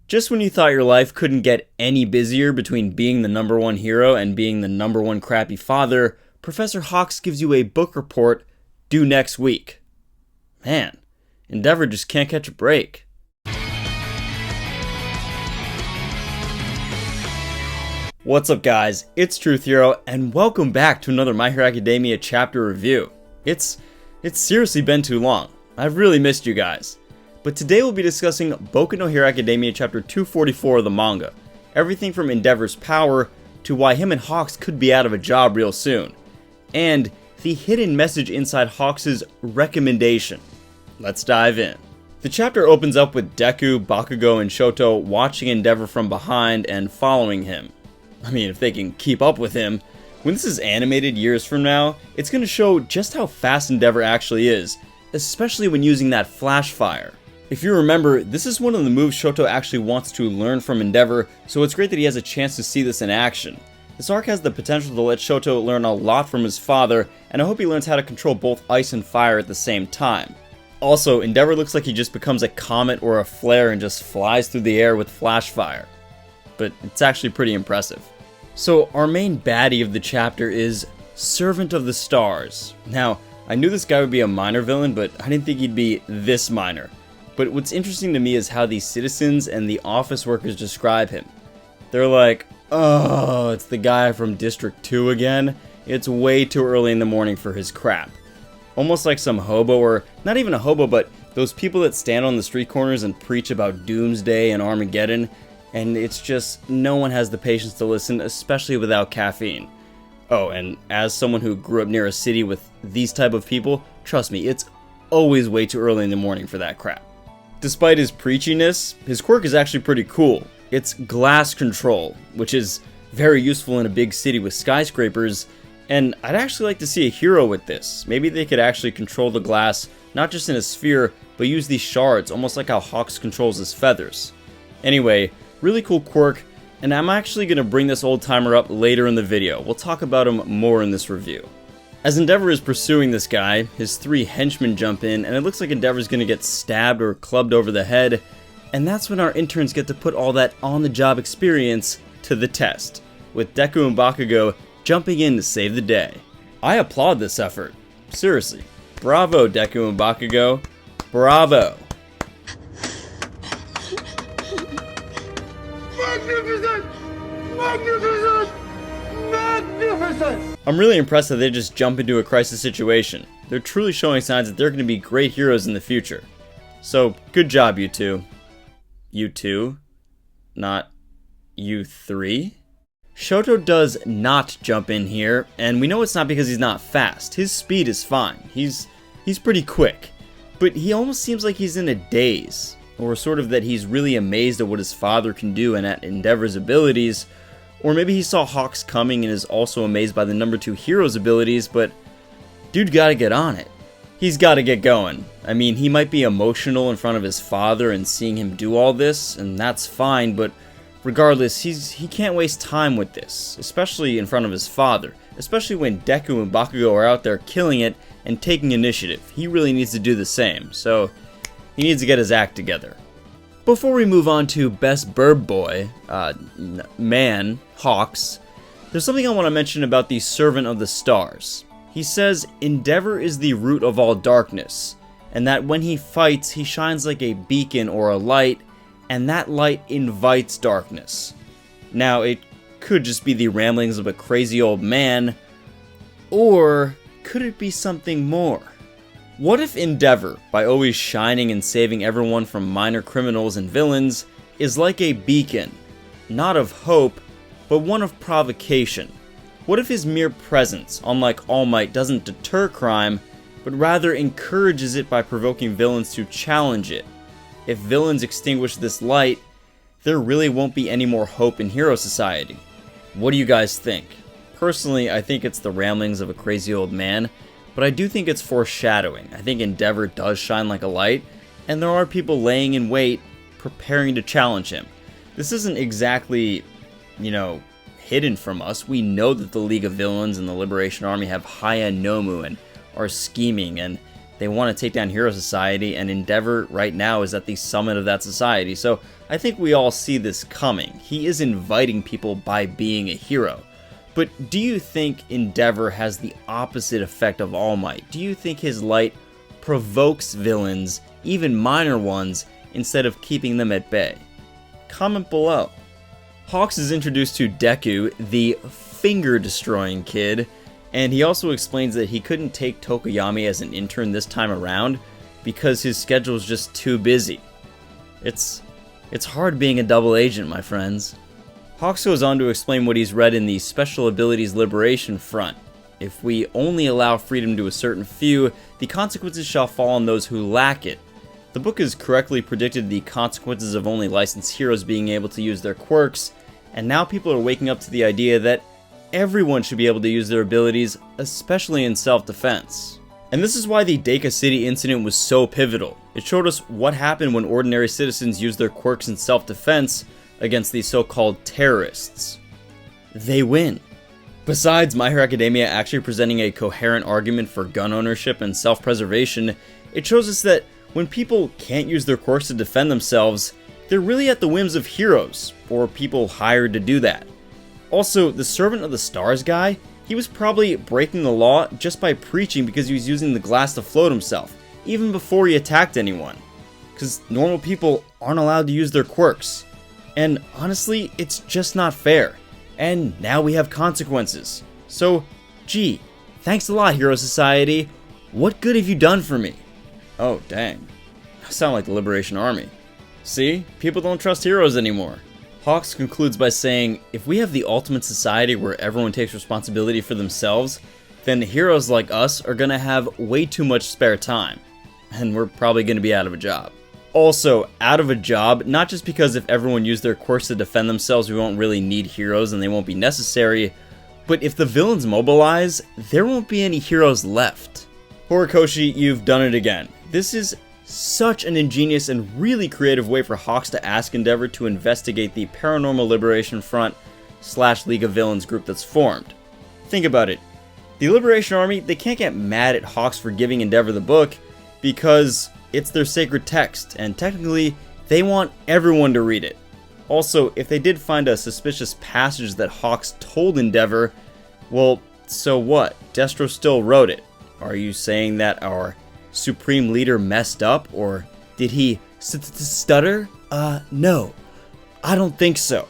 Just when you thought your life couldn't get any busier between being the #1 hero and being the #1 crappy father, Professor Hawks gives you a book report due next week. Man, Endeavor just can't catch a break. What's up guys, it's Truth Hero, and welcome back to another My Hero Academia chapter review. It's seriously been too long. I've really missed you guys. But today we'll be discussing Boku no Hero Academia chapter 244 of the manga. Everything from Endeavor's power to why him and Hawks could be out of a job real soon. And the hidden message inside Hawks' recommendation. Let's dive in. The chapter opens up with Deku, Bakugo, and Shoto watching Endeavor from behind and following him. I mean, if they can keep up with him. When this is animated years from now, it's going to show just how fast Endeavor actually is, especially when using that flash fire. If you remember, this is one of the moves Shoto actually wants to learn from Endeavor, so it's great that he has a chance to see this in action. This arc has the potential to let Shoto learn a lot from his father, and I hope he learns how to control both ice and fire at the same time. Also, Endeavor looks like he just becomes a comet or a flare and just flies through the air with flash fire. But it's actually pretty impressive. So our main baddie of the chapter is Servant of the Stars. Now, I knew this guy would be a minor villain, but I didn't think he'd be this minor. But what's interesting to me is how the citizens and the office workers describe him. They're like, oh, it's the guy from District 2 again. It's way too early in the morning for his crap. Almost like some hobo, or not even a hobo, but those people that stand on the street corners and preach about doomsday and Armageddon. And it's just, no one has the patience to listen, especially without caffeine. Oh, and as someone who grew up near a city with these type of people, trust me, it's always way too early in the morning for that crap. Despite his preachiness, his quirk is actually pretty cool. It's glass control, which is very useful in a big city with skyscrapers, and I'd actually like to see a hero with this. Maybe they could actually control the glass, not just in a sphere, but use these shards, almost like how Hawks controls his feathers. Anyway, really cool quirk, and I'm actually going to bring this old timer up later in the video. We'll talk about him more in this review. As Endeavor is pursuing this guy, his 3 henchmen jump in, and it looks like Endeavor's going to get stabbed or clubbed over the head, and that's when our interns get to put all that on-the-job experience to the test, with Deku and Bakugo jumping in to save the day. I applaud this effort. Seriously. Bravo, Deku and Bakugo. Bravo. Magnificent! Magnificent! Magnificent! I'm really impressed that they just jump into a crisis situation. They're truly showing signs that they're going to be great heroes in the future. So, good job, you two. You two? Not you three? Shoto does not jump in here, and we know it's not because he's not fast. His speed is fine. He's pretty quick. But he almost seems like he's in a daze. Or sort of that he's really amazed at what his father can do and at Endeavor's abilities. Or maybe he saw Hawks coming and is also amazed by the #2 hero's abilities, but dude gotta get on it. He's gotta get going. I mean, he might be emotional in front of his father and seeing him do all this, and that's fine, but regardless, he can't waste time with this, especially in front of his father. Especially when Deku and Bakugo are out there killing it and taking initiative. He really needs to do the same, so he needs to get his act together. Before we move on to Best Burb Boy, man, Hawks, there's something I want to mention about the Servant of the Stars. He says Endeavor is the root of all darkness, and that when he fights, he shines like a beacon or a light, and that light invites darkness. Now, it could just be the ramblings of a crazy old man, or could it be something more? What if Endeavor, by always shining and saving everyone from minor criminals and villains, is like a beacon, not of hope, but one of provocation? What if his mere presence, unlike All Might, doesn't deter crime, but rather encourages it by provoking villains to challenge it? If villains extinguish this light, there really won't be any more hope in hero society. What do you guys think? Personally, I think it's the ramblings of a crazy old man, but I do think it's foreshadowing. I think Endeavor does shine like a light, and there are people laying in wait, preparing to challenge him. This isn't exactly, hidden from us. We know that the League of Villains and the Liberation Army have Haya Nomu and are scheming, and they want to take down Hero Society, and Endeavor right now is at the summit of that society. So I think we all see this coming. He is inviting people by being a hero. But do you think Endeavor has the opposite effect of All Might? Do you think his light provokes villains, even minor ones, instead of keeping them at bay? Comment below. Hawks is introduced to Deku, the finger-destroying kid, and he also explains that he couldn't take Tokoyami as an intern this time around because his schedule is just too busy. It's hard being a double agent, my friends. Hawks goes on to explain what he's read in the Special Abilities Liberation front. If we only allow freedom to a certain few, the consequences shall fall on those who lack it. The book has correctly predicted the consequences of only licensed heroes being able to use their quirks, and now people are waking up to the idea that everyone should be able to use their abilities, especially in self-defense. And this is why the Deka City incident was so pivotal. It showed us what happened when ordinary citizens use their quirks in self-defense against these so-called terrorists. They win. Besides My Hero Academia actually presenting a coherent argument for gun ownership and self-preservation, it shows us that when people can't use their quirks to defend themselves, they're really at the whims of heroes, or people hired to do that. Also, the Servant of the Stars guy, he was probably breaking the law just by preaching because he was using the glass to float himself, even before he attacked anyone. Because normal people aren't allowed to use their quirks. And honestly, it's just not fair. And now we have consequences. So, gee, thanks a lot, Hero Society. What good have you done for me? Oh, dang. I sound like the Liberation Army. See? People don't trust heroes anymore. Hawks concludes by saying, if we have the ultimate society where everyone takes responsibility for themselves, then heroes like us are gonna have way too much spare time. And we're probably gonna be out of a job. Also, out of a job, not just because if everyone used their quirks to defend themselves, we won't really need heroes and they won't be necessary, but if the villains mobilize, there won't be any heroes left. Horikoshi, you've done it again. This is such an ingenious and really creative way for Hawks to ask Endeavor to investigate the Paranormal Liberation Front / League of Villains group that's formed. Think about it. The Liberation Army, they can't get mad at Hawks for giving Endeavor the book because it's their sacred text, and technically, they want everyone to read it. Also, if they did find a suspicious passage that Hawks told Endeavor, well, so what? Destro still wrote it. Are you saying that our Supreme Leader messed up, or did he stutter? No. I don't think so.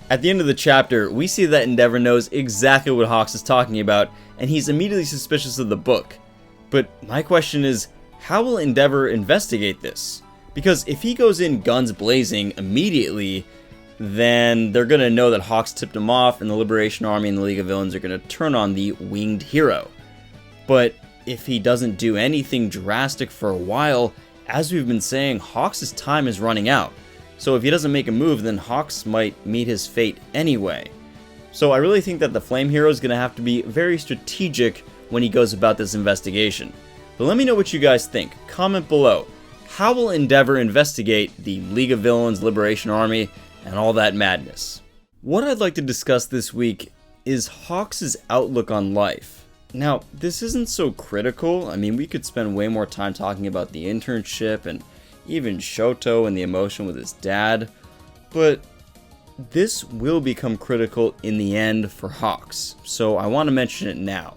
At the end of the chapter, we see that Endeavor knows exactly what Hawks is talking about, and he's immediately suspicious of the book. But my question is, how will Endeavor investigate this? Because if he goes in guns blazing immediately, then they're gonna know that Hawks tipped him off, and the Liberation Army and the League of Villains are gonna turn on the winged hero. But if he doesn't do anything drastic for a while, as we've been saying, Hawks' time is running out. So if he doesn't make a move, then Hawks might meet his fate anyway. So I really think that the Flame Hero is going to have to be very strategic when he goes about this investigation. But let me know what you guys think. Comment below. How will Endeavor investigate the League of Villains, Liberation Army, and all that madness? What I'd like to discuss this week is Hawks' outlook on life. Now, this isn't so critical. I mean, we could spend way more time talking about the internship and even Shoto and the emotion with his dad, but this will become critical in the end for Hawks, so I want to mention it now.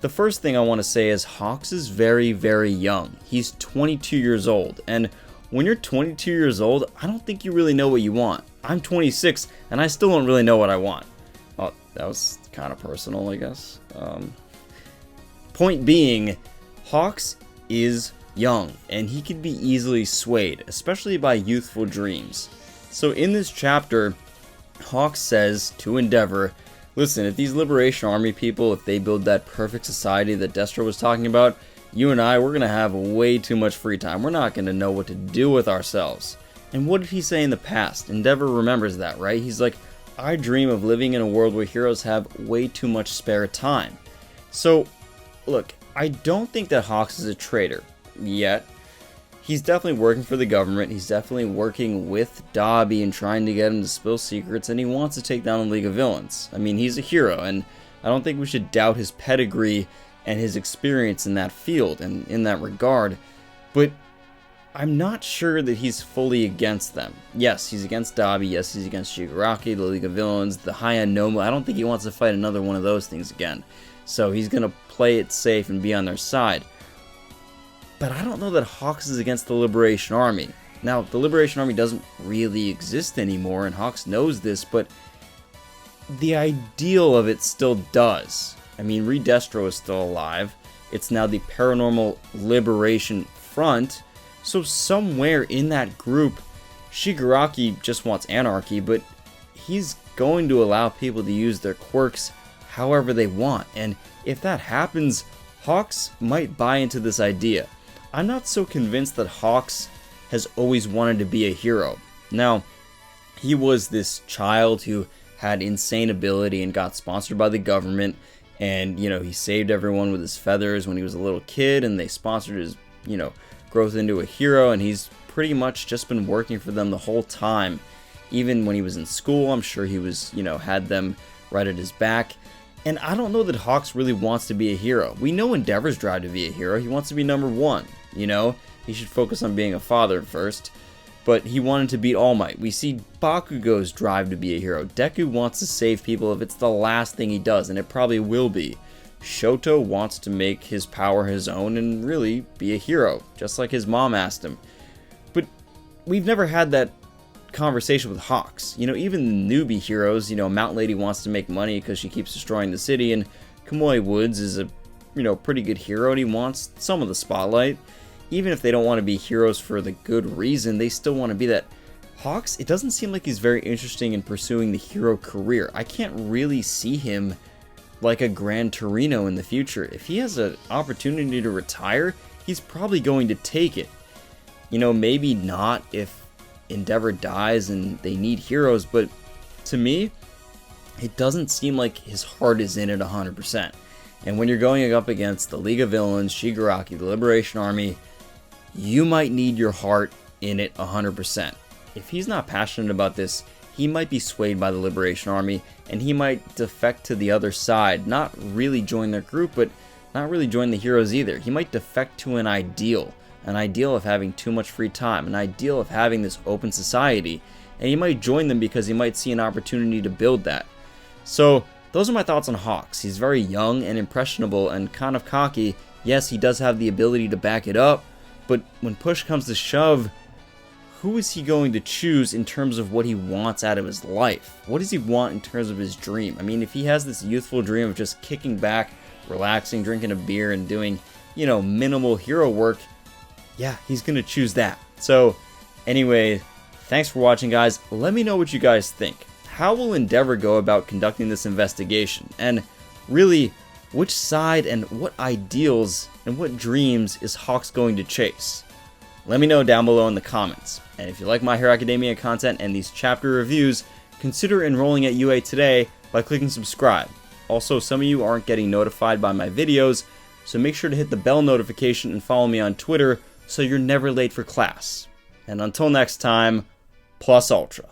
The first thing I want to say is Hawks is very, very young. He's 22 years old, and when you're 22 years old, I don't think you really know what you want. I'm 26, and I still don't really know what I want. Oh, that was kind of personal, I guess. Point being, Hawks is young, and he can be easily swayed, especially by youthful dreams. So in this chapter, Hawks says to Endeavor, listen, if these Liberation Army people, if they build that perfect society that Destro was talking about, you and I, we're going to have way too much free time. We're not going to know what to do with ourselves. And what did he say in the past? Endeavor remembers that, right? He's like, I dream of living in a world where heroes have way too much spare time. So, look, I don't think that Hawks is a traitor yet. He's definitely working for the government. He's definitely working with Dobby and trying to get him to spill secrets, and he wants to take down the League of Villains. I mean, he's a hero, and I don't think we should doubt his pedigree and his experience in that field and in that regard, but I'm not sure that he's fully against them. Yes, he's against Dabi. Yes, he's against Shigaraki, the League of Villains, the High End Nomu. I don't think he wants to fight another one of those things again. So he's going to play it safe and be on their side. But I don't know that Hawks is against the Liberation Army. Now, the Liberation Army doesn't really exist anymore, and Hawks knows this, but the ideal of it still does. I mean, Redestro is still alive. It's now the Paranormal Liberation Front. So somewhere in that group, Shigaraki just wants anarchy, but he's going to allow people to use their quirks however they want. And if that happens, Hawks might buy into this idea. I'm not so convinced that Hawks has always wanted to be a hero. Now, he was this child who had insane ability and got sponsored by the government. And, he saved everyone with his feathers when he was a little kid, and they sponsored his, growth into a hero, and he's pretty much just been working for them the whole time. Even when he was in school, I'm sure he was, had them right at his back. And I don't know that Hawks really wants to be a hero. We know Endeavor's drive to be a hero. He wants to be number one, He should focus on being a father first. But he wanted to beat All Might. We see Bakugo's drive to be a hero. Deku wants to save people if it's the last thing he does, and it probably will be. Shoto wants to make his power his own and really be a hero, just like his mom asked him. But we've never had that conversation with Hawks. Even the newbie heroes, Mount Lady wants to make money because she keeps destroying the city, and Kamui Woods is a, pretty good hero, and he wants some of the spotlight. Even if they don't want to be heroes for the good reason, they still want to be that. Hawks, it doesn't seem like he's very interesting in pursuing the hero career. I can't really see him like a Gran Torino in the future. If he has an opportunity to retire, he's probably going to take it. Maybe not if Endeavor dies and they need heroes, but to me, it doesn't seem like his heart is in it 100%. And when you're going up against the League of Villains, Shigaraki, the Liberation Army, you might need your heart in it 100%. If he's not passionate about this, he might be swayed by the Liberation Army, and he might defect to the other side. Not really join their group, but not really join the heroes either. He might defect to an ideal of having too much free time, an ideal of having this open society, and he might join them because he might see an opportunity to build that. So, those are my thoughts on Hawks. He's very young and impressionable and kind of cocky. Yes, he does have the ability to back it up, but when push comes to shove, who is he going to choose in terms of what he wants out of his life? What does he want in terms of his dream? I mean, if he has this youthful dream of just kicking back, relaxing, drinking a beer, and doing, minimal hero work, yeah, he's going to choose that. So, anyway, thanks for watching, guys. Let me know what you guys think. How will Endeavor go about conducting this investigation? And really, which side and what ideals and what dreams is Hawks going to chase? Let me know down below in the comments. And if you like My Hero Academia content and these chapter reviews, consider enrolling at UA today by clicking subscribe. Also, some of you aren't getting notified by my videos, so make sure to hit the bell notification and follow me on Twitter so you're never late for class. And until next time, Plus Ultra.